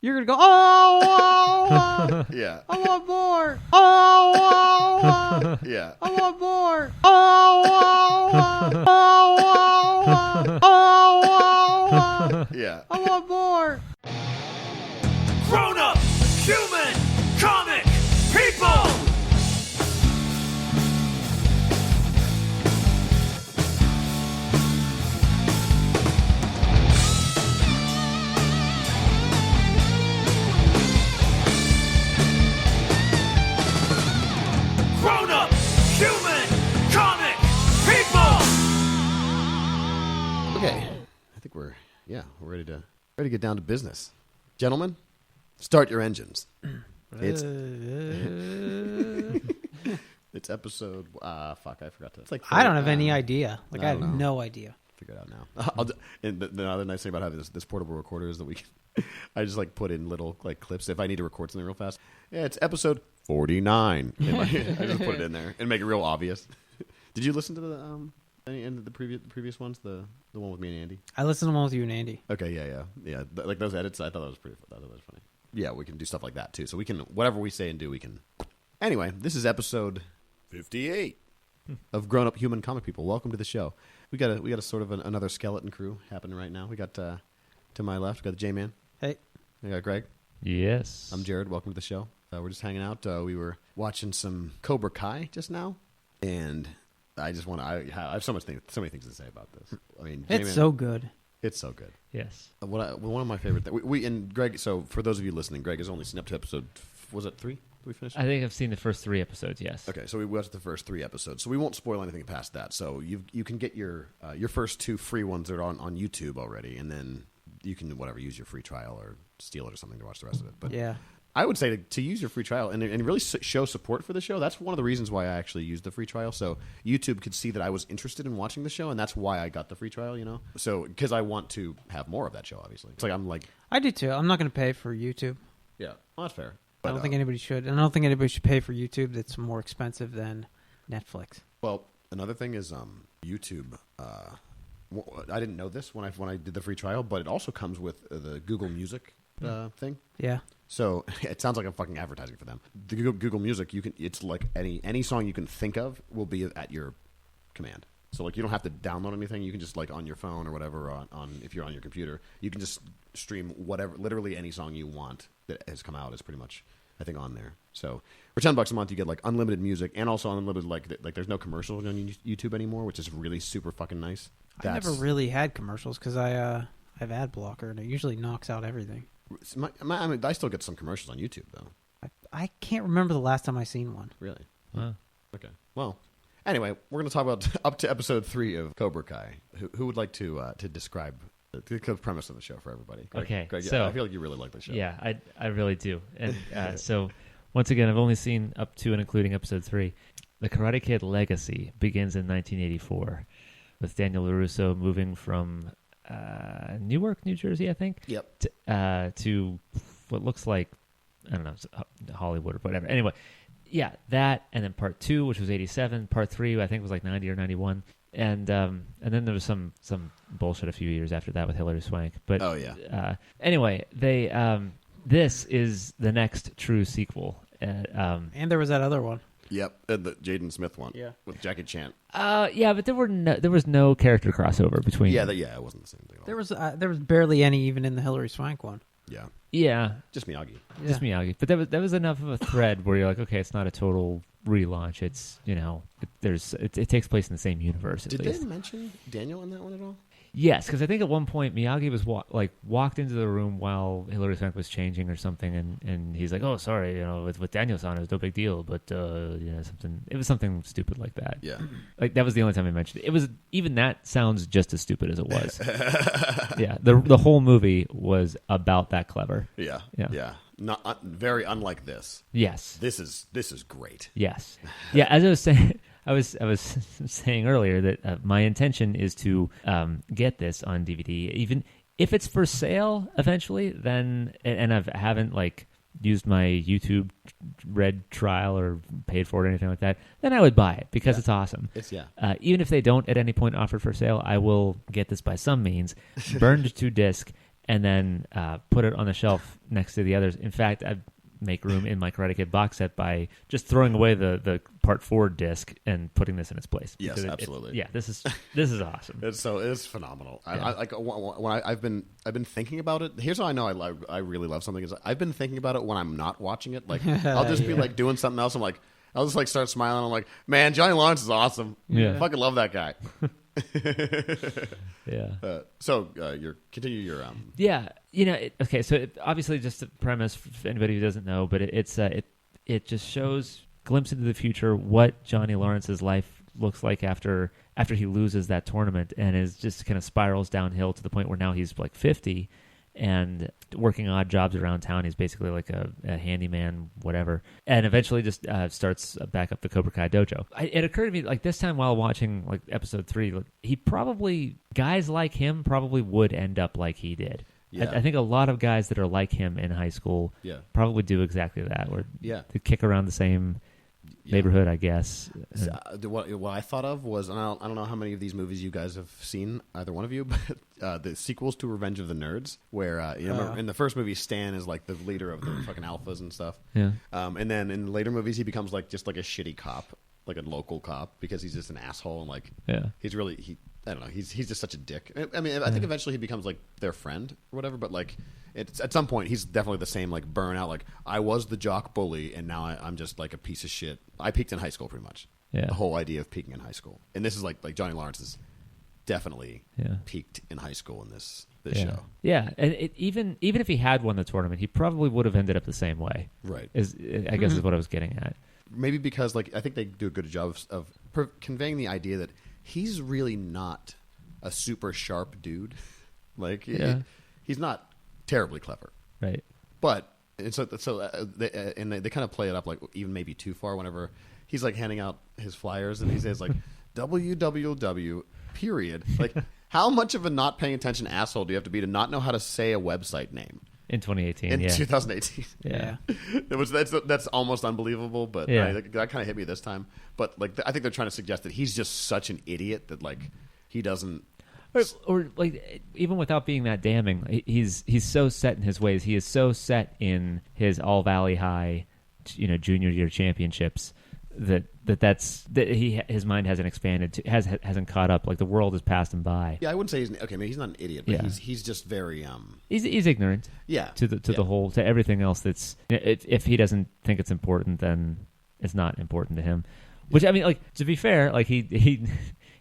you're going to go, oh, Yeah. I want more. Oh, Yeah. I want more. Oh, Yeah. I want more. Grown-up, human, comic, people! Grown-up, human, comic, people! Okay. I think we're ready to get down to business. Gentlemen, start your engines. It's episode fuck, I forgot to. It's like I don't have any idea. Like, I have don't know. no idea. Figure it out now. And the other nice thing about having this portable recorder is that we can, I just like put in little like clips if I need to record something real fast. Yeah, it's episode 49. I just put it in there and make it real obvious. Did you listen to the any of the previous ones? The one with me and Andy. I listened to one with you and Andy. Okay, yeah. Like those edits, I thought that was pretty. That was funny. Yeah, we can do stuff like that too. So we can whatever we say and do, we can. Anyway, this is episode 58 of Grown-Up Human Comic People. Welcome to the show. We got a sort of another skeleton crew happening right now. We got to my left, we got the J-Man. Hey. We got Greg. Yes. I'm Jared. Welcome to the show. We're just hanging out. We were watching some Cobra Kai just now, and I just want to. I have so many things to say about this. I mean, It's J-Man, so good. It's so good. Yes. One of my favorite things. We and Greg. So for those of you listening, Greg has only seen up to episode. Was it 3? Did we finish? I think I've seen the first 3 episodes, yes. Okay, so we watched the first 3 episodes, so we won't spoil anything past that. So you can get your first 2 free ones that are on YouTube already, and then you can use your free trial or steal it or something to watch the rest of it. But Yeah. I would say to use your free trial and really show support for the show. That's one of the reasons why I actually used the free trial. So YouTube could see that I was interested in watching the show, and that's why I got the free trial. So because I want to have more of that show. Obviously, it's like I do too. I'm not going to pay for YouTube. yeah, well, that's fair. I don't think anybody should. And I don't think anybody should pay for YouTube that's more expensive than Netflix. Well, another thing is YouTube. I didn't know this when I did the free trial, but it also comes with the Google Music thing. Yeah. So it sounds like I'm fucking advertising for them. The Google Music, it's like any song you can think of will be at your command. So like you don't have to download anything. You can just like on your phone or whatever on if you're on your computer, you can just stream whatever, literally any song you want that has come out is pretty much I think on there. So for $10 a month, you get like unlimited music and also unlimited like there's no commercials on YouTube anymore, which is really super fucking nice. I never really had commercials because I have ad blocker and it usually knocks out everything. I mean, I still get some commercials on YouTube though. I can't remember the last time I seen one. Really? Wow. Okay. Well, anyway, we're going to talk about up to episode 3 of Cobra Kai. Who would like to describe the premise of the show for everybody? Greg, Okay, Greg, so I feel like you really like the show. Yeah, I really do. And so, once again, I've only seen up to and including episode 3. The Karate Kid legacy begins in 1984 with Daniel LaRusso moving from Newark, New Jersey, I think. Yep. To what looks like, I don't know, Hollywood or whatever. Anyway, yeah, that, and then part 2, which was 87. Part 3, I think, was like 90 or 91. And then there was some bullshit a few years after that with Hilary Swank. But oh yeah. Anyway, this is the next true sequel. And there was that other one. Yep, the Jaden Smith one. Yeah. With Jackie Chan. Yeah, but there was no character crossover between. Yeah, it wasn't the same thing at all. There was barely any even in the Hilary Swank one. Yeah. Yeah. Just Miyagi. Yeah. Just Miyagi. But that was enough of a thread where you're like, okay, it's not a total relaunch. It's it takes place in the same universe. Did they mention Daniel in that one at all? Yes, because I think at one point Miyagi was walked into the room while Hilary Swank was changing or something, and he's like, "Oh, sorry, with Daniel's on, it was no big deal, but something. It was something stupid like that. Yeah, like that was the only time I mentioned it. It was even that sounds just as stupid as it was. Yeah, the whole movie was about that clever. Yeah. Not very unlike this. Yes, this is great. Yes, yeah. As I was saying. I was saying earlier that my intention is to get this on DVD, even if it's for sale eventually. Then, and I haven't used my YouTube Red trial or paid for it or anything like that. Then I would buy it because it's awesome. Even if they don't at any point offer for sale, I will get this by some means, burned to disc, and then put it on the shelf next to the others. In fact, I make room in my Karate Kid box set by just throwing away the Part 4 disc and putting this in its place. Yes, Because absolutely. this is awesome. It's phenomenal. Yeah. I like when I've been thinking about it. Here's how I know I really love something is I've been thinking about it when I'm not watching it. Like I'll just be like doing something else. I'm like I'll just like start smiling. I'm like, man, Johnny Lawrence is awesome. Yeah. I fucking love that guy. Yeah. So continue your Yeah, okay. So obviously, just a premise for anybody who doesn't know, but it just shows glimpse into the future what Johnny Lawrence's life looks like after he loses that tournament, and is just kind of spirals downhill to the point where now he's like 50 and working odd jobs around town. He's basically like a handyman, whatever, and eventually just starts back up the Cobra Kai dojo. It occurred to me like this time while watching like episode 3, like, guys like him probably would end up like he did. Yeah. I think a lot of guys that are like him in high school probably do exactly that, where they kick around the same neighborhood, I guess. What I thought of was, and I don't know how many of these movies you guys have seen, either one of you, but the sequels to Revenge of the Nerds, where in the first movie, Stan is like the leader of the fucking alphas and stuff. Yeah. And then in later movies, he becomes like just like a shitty cop, like a local cop, because he's just an asshole and like he's really I don't know. He's just such a dick. I mean, I think eventually he becomes like their friend or whatever. But like, at some point, he's definitely the same like burnout. Like, I was the jock bully, and now I'm just like a piece of shit. I peaked in high school, pretty much. Yeah. The whole idea of peaking in high school, and this is like Johnny Lawrence is definitely peaked in high school in this show. Yeah, and even if he had won the tournament, he probably would have ended up the same way. Right. I guess is what I was getting at. Maybe because like I think they do a good job of conveying the idea that he's really not a super sharp dude. Like he's not terribly clever, right? But and so they kind of play it up like even maybe too far. Whenever he's like handing out his flyers and he says like www period. Like how much of a not paying attention asshole do you have to be to not know how to say a website name? In 2018, in 2018, yeah, that's almost unbelievable. But that kind of hit me this time. But like, I think they're trying to suggest that he's just such an idiot that like he doesn't, or like even without being that damning, he's so set in his ways. He is so set in his All Valley High, junior year championships that his mind hasn't expanded, hasn't caught up. Like the world has passed him by. Yeah, I wouldn't say he's not an idiot, but he's just very he's ignorant. Yeah, to the whole, to everything else. That's if he doesn't think it's important, then it's not important to him. Which I mean, like to be fair, like he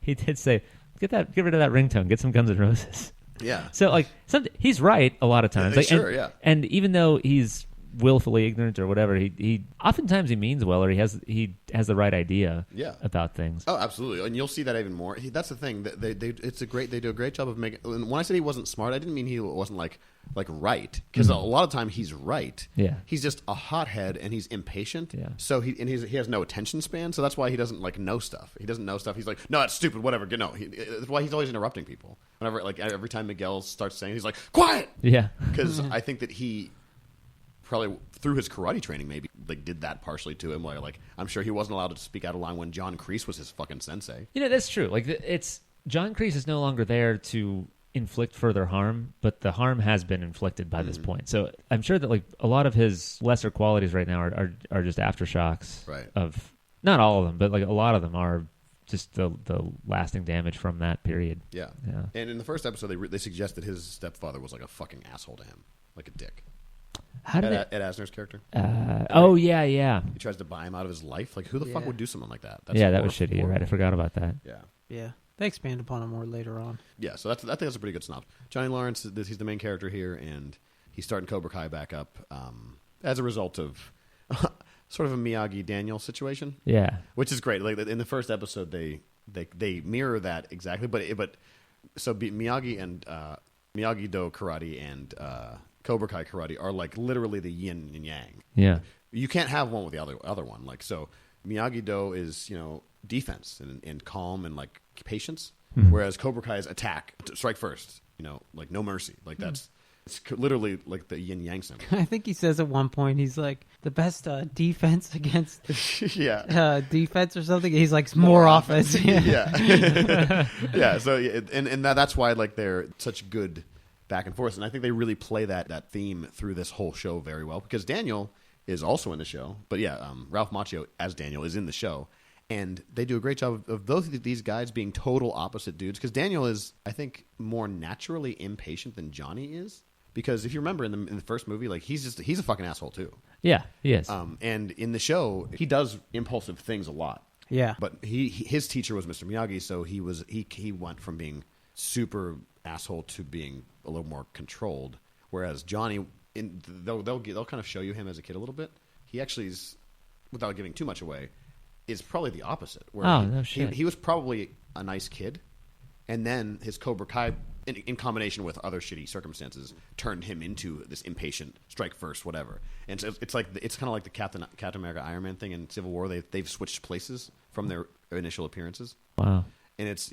did say, get rid of that ringtone, get some Guns N' Roses. Yeah. So like he's right a lot of times. Like, sure, and even though he's willfully ignorant or whatever, he oftentimes he means well, or he has the right idea about things. Oh, absolutely, and you'll see that even more. That's the thing. They do a great job of making. When I said he wasn't smart, I didn't mean he wasn't like right, because a lot of time he's right. Yeah, he's just a hothead and he's impatient. Yeah, so he has no attention span. So that's why he doesn't like know stuff. He doesn't know stuff. He's like, no, it's stupid. Whatever. No, that's why he's always interrupting people. Whenever like every time Miguel starts saying, he's like, quiet. Yeah, because I think that he probably through his karate training maybe like did that partially to him, where like I'm sure he wasn't allowed to speak out of line when John Kreese was his fucking sensei. That's true. Like it's John Kreese is no longer there to inflict further harm, but the harm has been inflicted by this point. So I'm sure that like a lot of his lesser qualities right now are just aftershocks of not all of them, but like a lot of them are just the lasting damage from that period. Yeah. And in the first episode, they suggest that his stepfather was like a fucking asshole to him, like a dick. How did Ed Asner's character? Yeah. He tries to buy him out of his life. Like, who the fuck would do something like that? That was shitty. Right, I forgot about that. Yeah. They expand upon it more later on. Yeah, so I think that's a pretty good synopsis. Johnny Lawrence, he's the main character here, and he's starting Cobra Kai back up as a result of sort of a Miyagi Daniel situation. Yeah, which is great. Like in the first episode, they mirror that exactly, but so Miyagi and Miyagi-Do karate and Cobra Kai karate are like literally the yin and yang. Yeah, you can't have one with the other one. Like so, Miyagi-Do is defense and calm and like patience, whereas Cobra Kai is attack, strike first. Like no mercy. Like that's it's literally like the yin yang symbol. I think he says at one point he's like the best defense against defense or something. He's like more offense. Yeah. So and that's why like they're such good back and forth. And I think they really play that theme through this whole show very well, because Daniel is also in the show. But Ralph Macchio as Daniel is in the show. And they do a great job of both of these guys being total opposite dudes. Because Daniel is, I think, more naturally impatient than Johnny is. Because if you remember in the first movie, like he's a fucking asshole too. Yeah, he is. And in the show, he does impulsive things a lot. Yeah. But his teacher was Mr. Miyagi, so he went from being super asshole to being a little more controlled. Whereas Johnny, they'll kind of show you him as a kid a little bit. He actually is, without giving too much away, is probably the opposite. Where no shit. He was probably a nice kid, and then his Cobra Kai, in combination with other shitty circumstances, turned him into this impatient, strike first, whatever. And so it's kind of like the Captain America Iron Man thing in Civil War. They've switched places from their initial appearances. Wow. And it's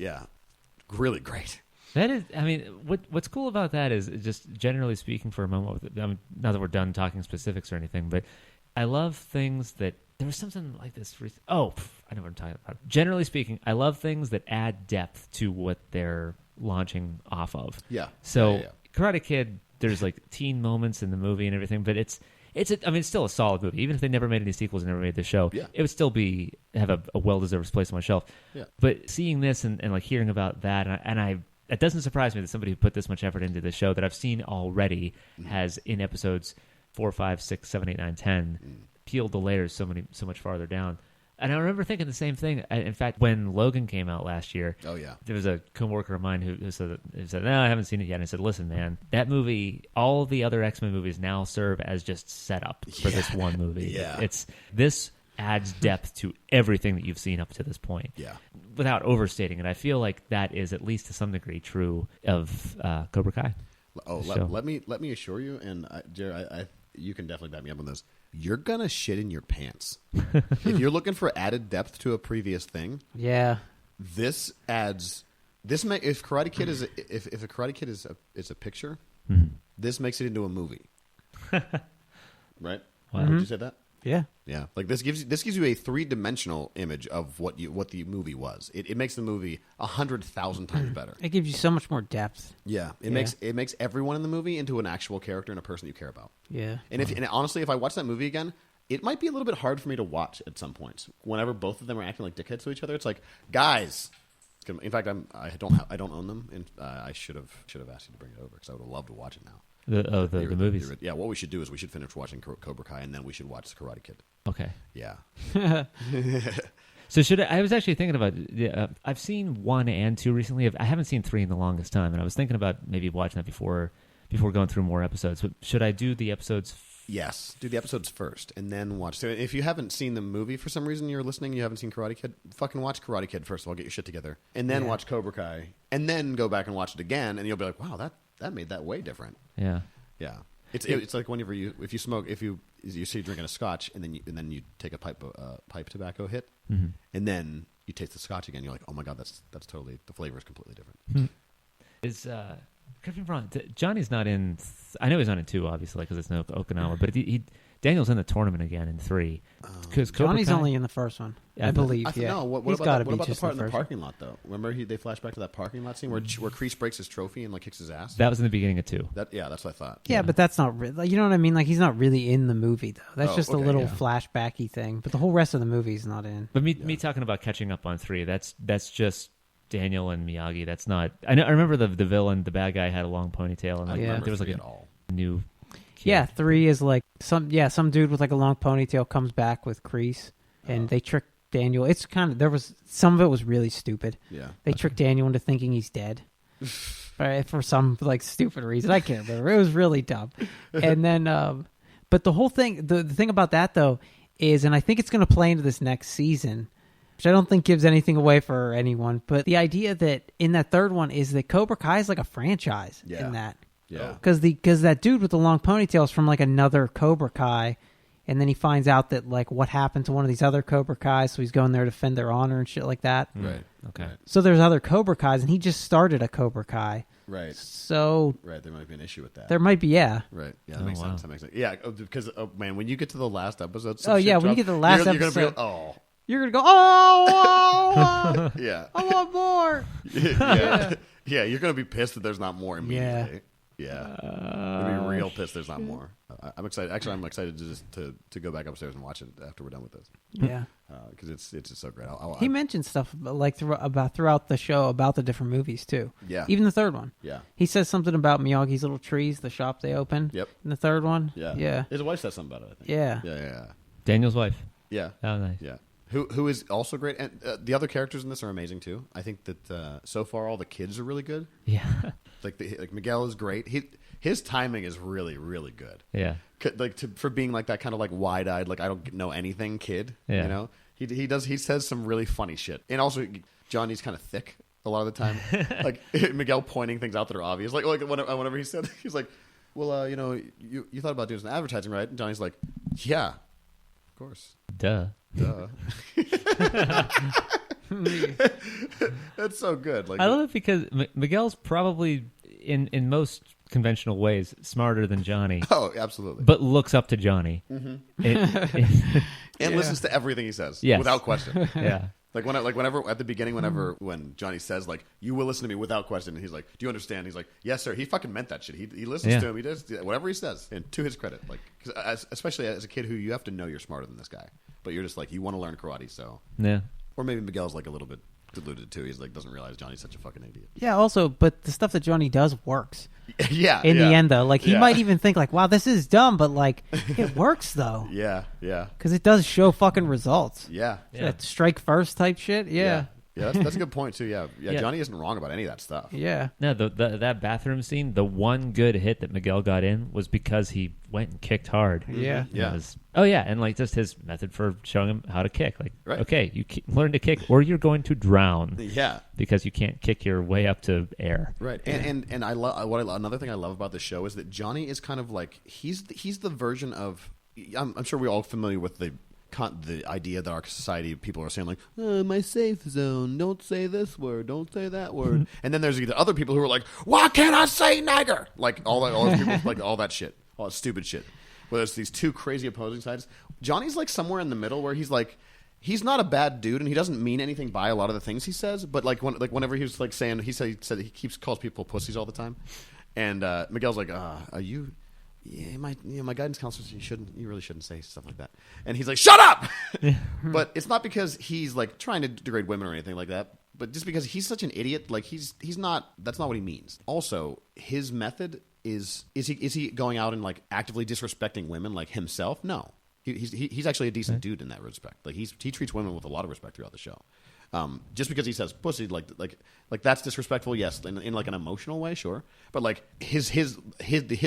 really great. That is, I mean, what's cool about that is just generally speaking for a moment. Not that we're done talking specifics or anything, but I love things that. There was something like this. I know what I'm talking about. Generally speaking, I love things that add depth to what they're launching off of. Yeah. So Karate Kid, there's like teen moments in the movie and everything, but it's still a solid movie. Even if they never made any sequels and never made the show, it would still have a well-deserved place on my shelf. Yeah. But seeing this and like hearing about that, and it doesn't surprise me that somebody who put this much effort into the show that I've seen already has in episodes 4, 5, 6, 7, 8, 9, 10 peeled the layers so much farther down. And I remember thinking the same thing. In fact, when Logan came out last year, there was a coworker of mine who said, "No, I haven't seen it yet." And I said, "Listen, man, that movie, all the other X-Men movies now serve as just setup for this one movie. This adds depth to everything that you've seen up to this point. Without overstating it, I feel like that is at least to some degree true of Cobra Kai. Let me assure you, and Jared, you can definitely back me up on this. You're gonna shit in your pants if you're looking for added depth to a previous thing. Yeah, this adds. If Karate Kid is if a Karate Kid is a picture, this makes it into a movie. Right? Wow. Would you say that? Yeah. Yeah. Like this gives you a 3-dimensional image of what the movie was. It makes the movie 100,000 times better. It gives you so much more depth. Yeah. It makes everyone in the movie into an actual character and a person you care about. Yeah. And honestly, if I watch that movie again, it might be a little bit hard for me to watch at some points. Whenever both of them are acting like dickheads to each other, it's like, guys. In fact, I don't own them, and I should have asked you to bring it over because I would have loved to watch it now. The movies. Yeah, what we should do is we should finish watching Cobra Kai, and then we should watch The Karate Kid. Okay. Yeah. So I was actually thinking about. I've seen 1 and 2 recently. I haven't seen 3 in the longest time, and I was thinking about maybe watching that before going through more episodes. But should I do the episodes? Yes, do the episodes first, and then watch. So if you haven't seen the movie for some reason, you're listening, you haven't seen Karate Kid, fucking watch Karate Kid first of all, get your shit together, and then watch Cobra Kai, and then go back and watch it again, and you'll be like, wow, that made that way different. Yeah. Yeah. It's like whenever if you smoke, if you see drinking a scotch, and then you take a pipe tobacco hit, and then you taste the scotch again, you're like, oh my god, that's totally, the flavor is completely different. Is correct me if I'm wrong, Johnny's not in. I know he's not in 2, obviously, because it's no Okinawa. But Daniel's in the tournament again in 3. Because Johnny's only in the first one, I believe. No, what about the part in the parking lot though? Remember they flash back to that parking lot scene where Kreese breaks his trophy and like kicks his ass. That was in the beginning of 2. That's what I thought. Yeah, but that's not really. You know what I mean? Like he's not really in the movie though. That's just a little flashbacky thing. But the whole rest of the movie's not in. But me talking about catching up on 3. That's just Daniel and Miyagi. That's not. I remember the villain, the bad guy, had a long ponytail, and there was like a new. Kid. Yeah, 3 is like some dude with like a long ponytail comes back with Kreese, and they trick Daniel. It's kind of, there was some of it was really stupid. Yeah, they trick Daniel into thinking he's dead, right, for some like stupid reason. I can't remember. It was really dumb. And then, but the whole thing, the thing about that though is, and I think it's going to play into this next season, which I don't think gives anything away for anyone. But the idea that in that third one is that Cobra Kai is like a franchise in that. Yeah, because that dude with the long ponytail is from like another Cobra Kai, and then he finds out that like what happened to one of these other Cobra Kais, so he's going there to defend their honor and shit like that. Right. Okay. So there's other Cobra Kais, and he just started a Cobra Kai. Right. So there might be an issue with that. There might be, yeah. Right. Yeah, that makes sense. That makes sense. Yeah, because man, when you get to the last episode, when you get to the last episode, you're gonna be you're gonna go, oh, yeah, I want more. Yeah, you're gonna be pissed that there's not more immediately. Yeah, they'd be real pissed. There's not more. I'm excited. Actually, I'm excited to go back upstairs and watch it after we're done with this Yeah. because it's just so great. He mentioned stuff like throughout the show about the different movies too. Yeah. Even the third one. Yeah. He says something about Miyagi's Little Trees, the shop they open. Yep. In the third one. Yeah. Yeah. His wife said something about it. I think. Yeah. Yeah. Daniel's wife. Yeah. Oh, nice. Yeah. Who is also great, and the other characters in this are amazing too. I think that so far all the kids are really good. Yeah. Like Miguel is great. His timing is really really good. Yeah. For being like that kind of like wide eyed, like I don't know anything kid. Yeah. You know, he says some really funny shit, and also Johnny's kind of thick a lot of the time. Like Miguel pointing things out that are obvious. Like whenever he said, he's like, well, you thought about doing some advertising, right? And Johnny's like, yeah, of course. Duh. That's so good. Like I love it because Miguel's probably in most conventional ways smarter than Johnny, oh, absolutely. but looks up to Johnny. And listens to everything he says Yes. without question. Yeah. Whenever at the beginning, when Johnny says like, you will listen to me without question, and he's like, do you understand? He's like, yes, sir. He fucking meant that shit. He listens Yeah. to him. He does whatever he says, and to his credit, like, especially as a kid who you have to know you're smarter than this guy, but you're just like, you want to learn karate, so. Yeah. Or maybe Miguel's like a little bit deluded too. He's like, doesn't realize Johnny's such a fucking idiot. Yeah. Also, but the stuff that Johnny does works. Yeah. In the end, though, like he Yeah. might even think like, "Wow, this is dumb," but like it works though. Yeah. Because it does show fucking results. Yeah. That strike first type shit. Yeah. Yeah, that's a good point too. Yeah. Yeah. Johnny isn't wrong about any of that stuff. Yeah. No, that bathroom scene, the one good hit that Miguel got in was because he went and kicked hard. Yeah. And Yeah. it was- and like just his method for showing him how to kick. Like, Right. okay, you learn to kick, or you're going to drown Yeah. because you can't kick your way up to air. Right, and I love another thing I love about the show is that Johnny is kind of like he's the version of I'm sure we're all familiar with the idea that our society people are saying like my safe zone, don't say this word, don't say that word, and then there's the other people who are like, why can't I say nigger, like all those people, like all that shit, all that stupid shit. Well, there's these two crazy opposing sides. Johnny's like somewhere in the middle where he's like. He's not a bad dude, and he doesn't mean anything by a lot of the things he says. But whenever he was like saying, he said he calls people pussies all the time, and Miguel's like, "Are you? Yeah, my guidance counselor said you really shouldn't say stuff like that." And he's like, "Shut up!" But it's not because he's like trying to degrade women or anything like that, but just because he's such an idiot. Like he's not. That's not what he means. Also, his method is he going out and like actively disrespecting women like himself? No. He's actually a decent dude in that respect. Like he treats women with a lot of respect throughout the show. Just because he says pussy, like that's disrespectful. Yes, in like an emotional way, sure. But like his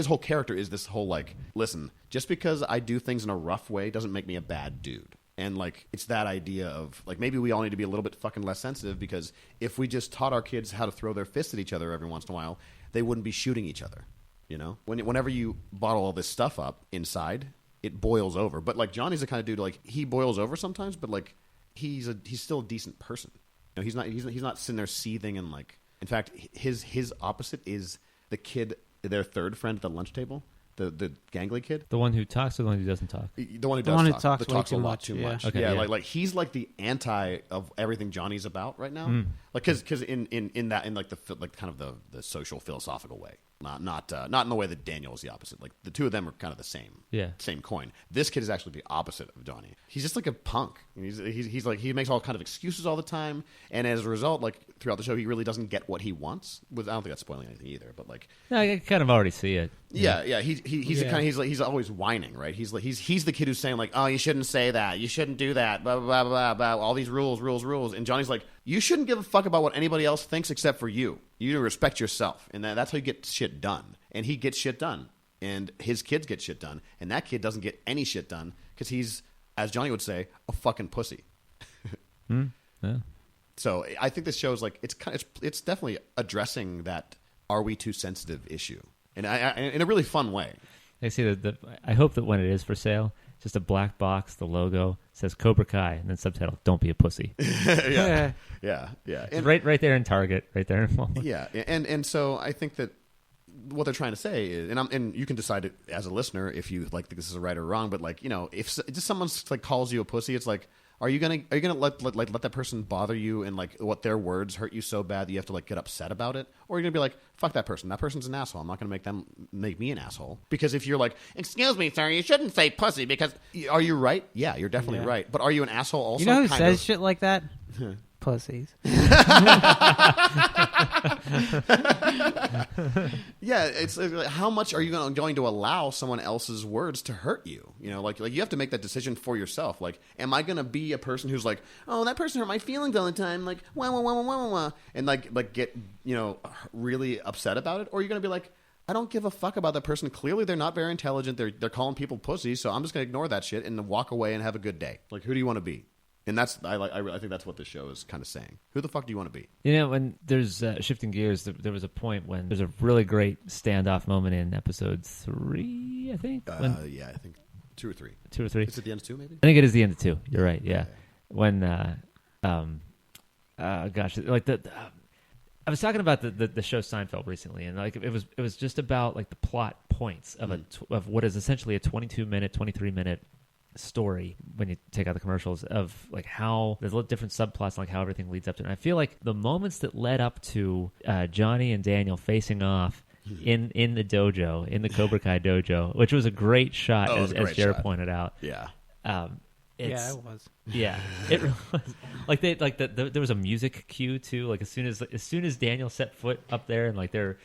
whole character is this whole like, listen, just because I do things in a rough way doesn't make me a bad dude. And like it's that idea of like maybe we all need to be a little bit fucking less sensitive because if we just taught our kids how to throw their fists at each other every once in a while, they wouldn't be shooting each other. You know, whenever you bottle all this stuff up inside. It boils over, but like Johnny's the kind of dude like he boils over sometimes, but like he's still a decent person. You know, he's not sitting there seething and like. In fact, his opposite is the kid, their third friend at the lunch table, the gangly kid, The one who talks or the one who doesn't talk? the one who The does one who talk, talks that way talks too a lot much, too yeah. much. Okay, yeah, yeah. like he's like the anti of everything Johnny's about right now. Like because in like the kind of the social philosophical way. Not in the way that Daniel is the opposite. Like the two of them are kind of the same. Yeah. Same coin. This kid is actually the opposite of Johnny. He's just like a punk. He's like he makes all kind of excuses all the time, and as a result, like throughout the show, he really doesn't get what he wants. I don't think that's spoiling anything either. But like, No, I kind of already see it. yeah. He's the kind of he's always whining, right? He's the kid who's saying like, oh, you shouldn't say that, you shouldn't do that, blah blah blah blah blah, all these rules, and Johnny's like, you shouldn't give a fuck about what anybody else thinks except for you. You need to respect yourself, and that's how you get shit done. And he gets shit done, and his kids get shit done, and that kid doesn't get any shit done because he's, as Johnny would say, a fucking pussy. Yeah. So I think this show is like it's definitely addressing that "are we too sensitive" issue, and in a really fun way. I see I hope that when it is for sale, just a black box, the logo says Cobra Kai, and then subtitle "Don't be a pussy." Yeah. It's right there in Target, right there in Walmart. Yeah, and so I think that what they're trying to say is, and you can decide it as a listener if you like think this is right or wrong, but like, you know, if just someone like calls you a pussy, it's like, Are you gonna let that person bother you and like what their words hurt you so bad that you have to like get upset about it? Or are you gonna be like, fuck that person. That person's an asshole. I'm not gonna make me an asshole. Because if you're like, excuse me, sir, you shouldn't say pussy because are you right? Yeah, you're definitely right. But are you an asshole also? You know who says shit like that? Pussies. Yeah, it's like, how much are you going to allow someone else's words to hurt you? You know, like you have to make that decision for yourself. Like, am I going to be a person who's like, oh, that person hurt my feelings all the time, like wah wah wah wah wah wah, and like get really upset about it, or are you going to be like, I don't give a fuck about that person. Clearly, they're not very intelligent. They're calling people pussies, so I'm just going to ignore that shit and walk away and have a good day. Like, who do you want to be? And I think that's what this show is kind of saying. Who the fuck do you want to be? You know, when there's shifting gears, there was a point when there's a really great standoff moment in episode 3, I think. I think 2 or 3. 2 or 3. It's at the end of 2, maybe. I think it is the end of 2. You're right. Yeah. When, gosh, like I was talking about the show Seinfeld recently, and like it was just about like the plot points of of what is essentially a 22-minute, 23-minute story when you take out the commercials of like how there's different subplots and like how everything leads up to it. And I feel like the moments that led up to Johnny and Daniel facing off in the dojo, in the Cobra Kai dojo, which was a great shot, as Jared pointed out. Yeah. It was. Yeah, it really was. Like there was a music cue too. Like as soon as Daniel set foot up there, and like they're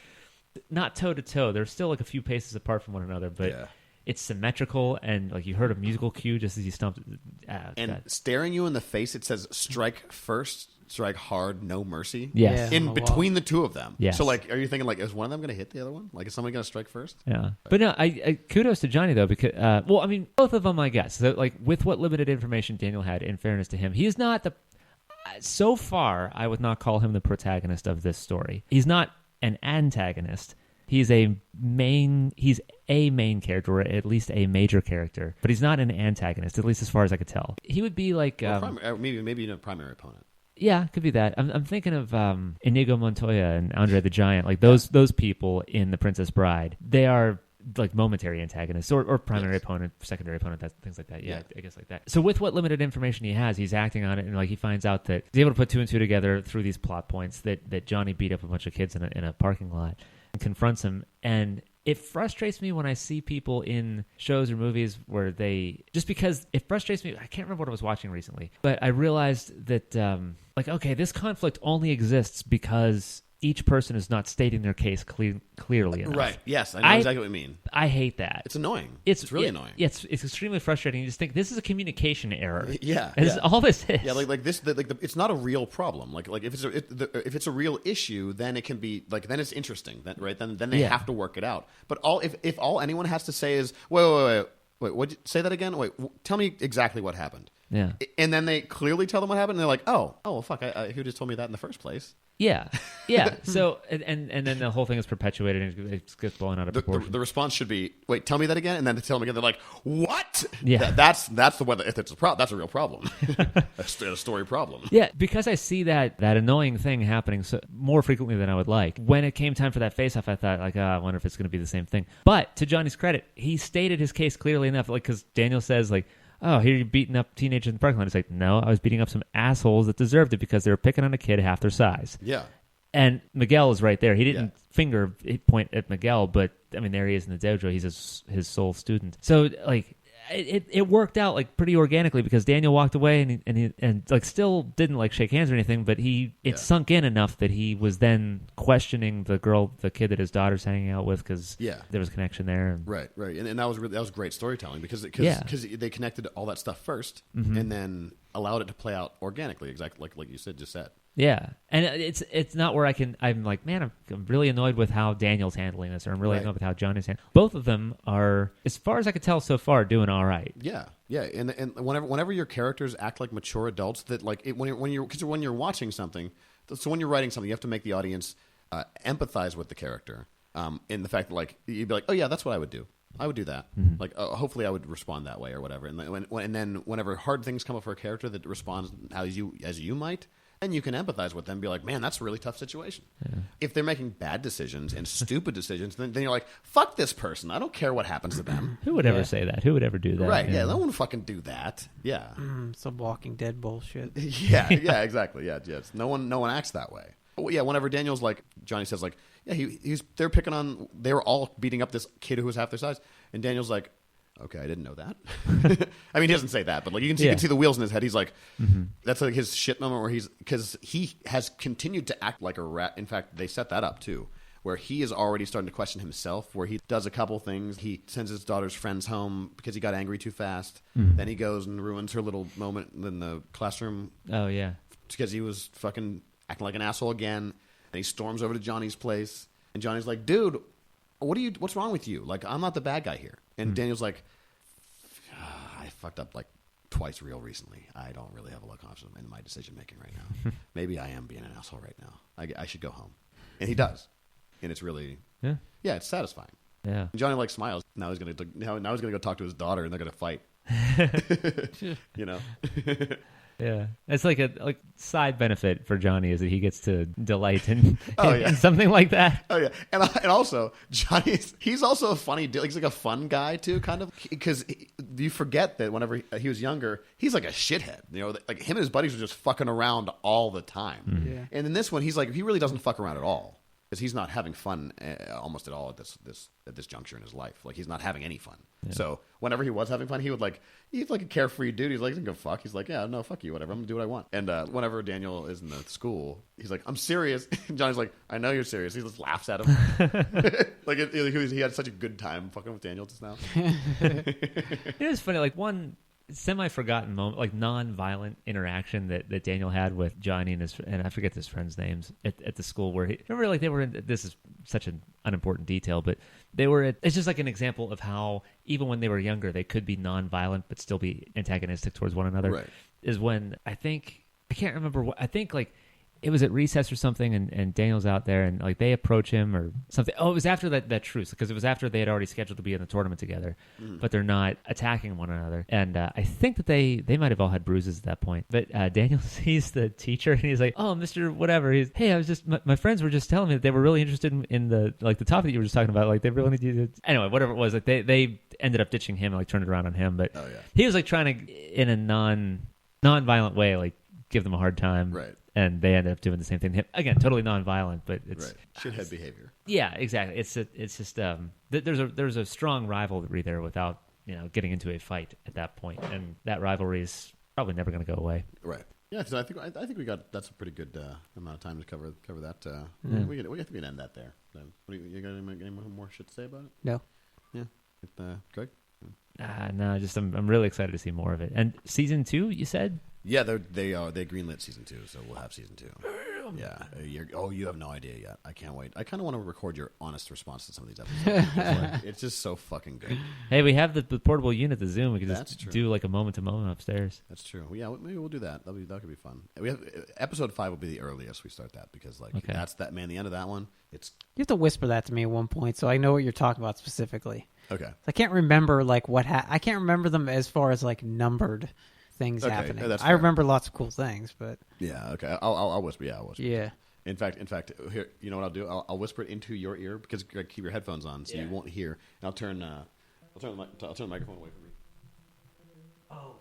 not toe to toe, they're still like a few paces apart from one another, but it's symmetrical, and like you heard a musical cue just as you stomped. Staring you in the face, it says "strike first, strike hard, no mercy." Yes. In between the two of them. Yes. So like, are you thinking like, is one of them going to hit the other one? Like, is somebody going to strike first? Yeah. But no, I kudos to Johnny though, because well, I mean, both of them, I guess. So, like with what limited information Daniel had, in fairness to him, he is not the. So far, I would not call him the protagonist of this story. He's not an antagonist. He's a main character, or at least a major character, but he's not an antagonist, at least as far as I could tell. He would be like maybe a primary opponent. Yeah, could be that. I'm thinking of Inigo Montoya and Andre the Giant, like those people in The Princess Bride. They are like momentary antagonists or primary opponent, secondary opponent, things like that. Yeah, I guess like that. So with what limited information he has, he's acting on it, and like he finds out that he's able to put 2 and 2 together through these plot points that Johnny beat up a bunch of kids in a parking lot. Confronts him, and it frustrates me when I see people in shows or movies where just because it frustrates me. I can't remember what I was watching recently, but I realized that like, okay, this conflict only exists because each person is not stating their case clearly enough. Right. Yes, I know exactly what you mean. I hate that. It's annoying. It's really annoying. Yeah, it's extremely frustrating. You just think this is a communication error. Yeah. This is all this is. Yeah, like this. It's not a real problem. Like if it's a real issue, then it can be like then it's interesting. Then they have to work it out. But if all anyone has to say is wait, say that again. Wait, tell me exactly what happened. Yeah. And then they clearly tell them what happened, and they're like, oh, well, fuck, who just told me that in the first place? Yeah. So and then the whole thing is perpetuated and it gets blown out of proportion. The response should be, wait, tell me that again, and then to tell them again, they're like, what? Yeah. That's the one. If it's a problem, that's a real problem. That's a story problem. Yeah, because I see that annoying thing happening more frequently than I would like. When it came time for that face-off, I thought, like, I wonder if it's going to be the same thing. But to Johnny's credit, he stated his case clearly enough, like, because Daniel says, like, oh, here you're beating up teenagers in the parking lot. He's like, no, I was beating up some assholes that deserved it because they were picking on a kid half their size. Yeah. And Miguel is right there. He didn't point at Miguel, but, I mean, there he is in the dojo. He's his sole student. So, like, it worked out, like, pretty organically because Daniel walked away and like, still didn't, like, shake hands or anything, but it sunk in enough that he was then questioning the kid that his daughter's hanging out with because there was a connection there. Right. And that was great storytelling because they connected all that stuff first and then allowed it to play out organically, exactly like you just said. Yeah, and it's not where I'm like, man, I'm really annoyed with how Daniel's handling this, or I'm really annoyed with how Johnny's handling. Both of them are, as far as I could tell so far, doing all right. Yeah, and whenever your characters act like mature adults, that like when you're watching something, so when you're writing something, you have to make the audience empathize with the character, in the fact that like you'd be like, oh yeah, that's what I would do. I would do that. Mm-hmm. Like, hopefully, I would respond that way or whatever. And then whenever hard things come up for a character that responds as you might. and you can empathize with them and be like, man, that's a really tough situation. Yeah. If they're making bad decisions and stupid decisions, then you're like, fuck this person. I don't care what happens to them. Who would ever say that? Who would ever do that? Right, yeah, no one would fucking do that. Yeah. Some Walking Dead bullshit. yeah, exactly. Yeah, yes. No one acts that way. But yeah, whenever Daniel's like, Johnny says like, yeah, they were all beating up this kid who was half their size, and Daniel's like, okay, I didn't know that. I mean, he doesn't say that, but like you can see the wheels in his head. He's like, that's like his shit moment where because he has continued to act like a rat. In fact, they set that up too, where he is already starting to question himself, where he does a couple things. He sends his daughter's friends home because he got angry too fast. Then he goes and ruins her little moment in the classroom. Oh, yeah. Because he was fucking acting like an asshole again. And he storms over to Johnny's place. And Johnny's like, dude, what's wrong with you? Like, I'm not the bad guy here. And Daniel's like, I fucked up like twice real recently. I don't really have a lot of confidence in my decision making right now. Maybe I am being an asshole right now. I should go home. And he does. And it's really, it's satisfying. Yeah. And Johnny like smiles. Now he's gonna go talk to his daughter, and they're gonna fight. You know. Yeah, it's like a side benefit for Johnny is that he gets to delight in, in something like that. Oh yeah, and also he's also a funny dude. He's like a fun guy too, kind of, because you forget that whenever he was younger, he's like a shithead. You know, like him and his buddies were just fucking around all the time. Yeah. And in this one, he's like he really doesn't fuck around at all. Because he's not having fun almost at all at this juncture in his life. Like he's not having any fun. Yeah. So whenever he was having fun, he's like a carefree dude. He's like, he doesn't give a fuck. He's like, yeah, no, fuck you, whatever. I'm gonna do what I want. And whenever Daniel is in the school, he's like, I'm serious. And Johnny's like, I know you're serious. He just laughs at him. Like he had such a good time fucking with Daniel just now. It was funny. Like one semi-forgotten moment, like non-violent interaction that Daniel had with Johnny and I forget his friends' names at the school where remember like they were in, this is such an unimportant detail, but they were it's just like an example of how even when they were younger they could be non-violent but still be antagonistic towards one another. Right. Is when I can't remember what I think like it was at recess or something, and Daniel's out there, and like they approach him or something. Oh, it was after that truce, because it was after they had already scheduled to be in the tournament together, but they're not attacking one another. And I think that they might have all had bruises at that point. But Daniel sees the teacher, and he's like, "Oh, Mr. Whatever." Hey, I was just my friends were just telling me that they were really interested in the like the topic that you were just talking about. Like they really need you to anyway, whatever it was. Like they ended up ditching him and like turned it around on him. But he was like trying to in a non-violent way like give them a hard time. Right. And they ended up doing the same thing. Again, totally non-violent, but it's shithead behavior. Yeah, exactly. It's just there's a strong rivalry there without getting into a fight at that point, and that rivalry is probably never going to go away. Right. Yeah. So I think we got that's a pretty good amount of time to cover that. We can end that there. You got any more shit to say about it? No. Yeah. Greg. No, I'm really excited to see more of it. And season 2, you said? Yeah, they greenlit season 2, so we'll have season 2. Yeah. You have no idea yet. I can't wait. I kind of want to record your honest response to some of these episodes. It's just so fucking good. Hey, we have the portable unit, the Zoom. We can That's just true. do like a moment to moment upstairs. That's true. Yeah, maybe we'll do that. That could be fun. We have episode 5 will be the earliest we start that because that's that man. The end of that one. You have to whisper that to me at one point so I know what you're talking about specifically. Okay. I can't remember like I can't remember them as far as like numbered things happening. I remember lots of cool things, but yeah. Okay. I'll whisper. Yeah. I'll whisper. Yeah. In fact, here, you know what I'll do? I'll whisper it into your ear because Greg, keep your headphones on so you won't hear. And I'll turn the microphone away from me. Oh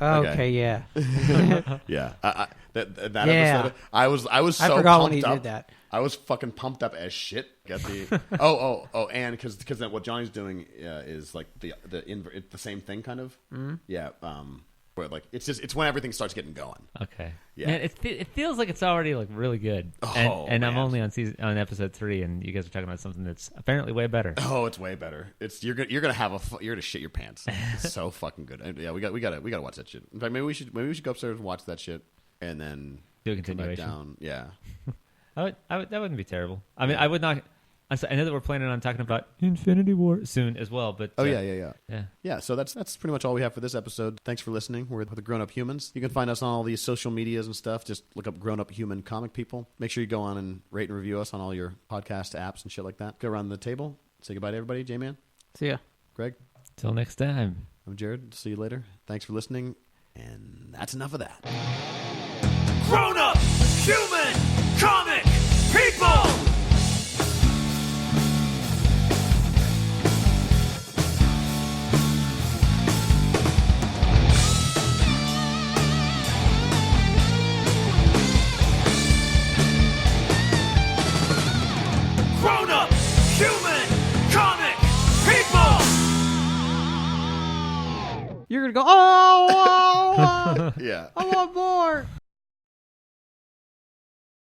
yeah. Okay. Yeah. Yeah. That episode. I was so I forgot pumped when he up. did that. I was fucking pumped up as shit. Got the and because then what Johnny's doing is like the same thing kind of. Mm-hmm. Yeah. Where like it's when everything starts getting going. Okay. Yeah. Man, it feels like it's already like really good. And I'm only on episode 3, and you guys are talking about something that's apparently way better. Oh, it's way better. You're gonna shit your pants. It's so fucking good. And yeah, we gotta watch that shit. In fact, maybe we should go upstairs and watch that shit, and then do a continuation. Come back down. Yeah. That wouldn't be terrible. I mean, I would not. I know that we're planning on talking about Infinity War soon as well, but yeah. So that's pretty much all we have for this episode. Thanks for listening. We're the Grownup Humans. You can find us on all these social medias and stuff. Just look up Grownup Human Comic People. Make sure you go on and rate and review us on all your podcast apps and shit like that. Go around the table. Say goodbye to everybody. J-Man. See ya. Greg. Till next time. I'm Jared. See you later. Thanks for listening. And that's enough of that. Grown-up, human, comic, people! Grown-up, human, comic, people! You're gonna go, oh, Yeah. I want more.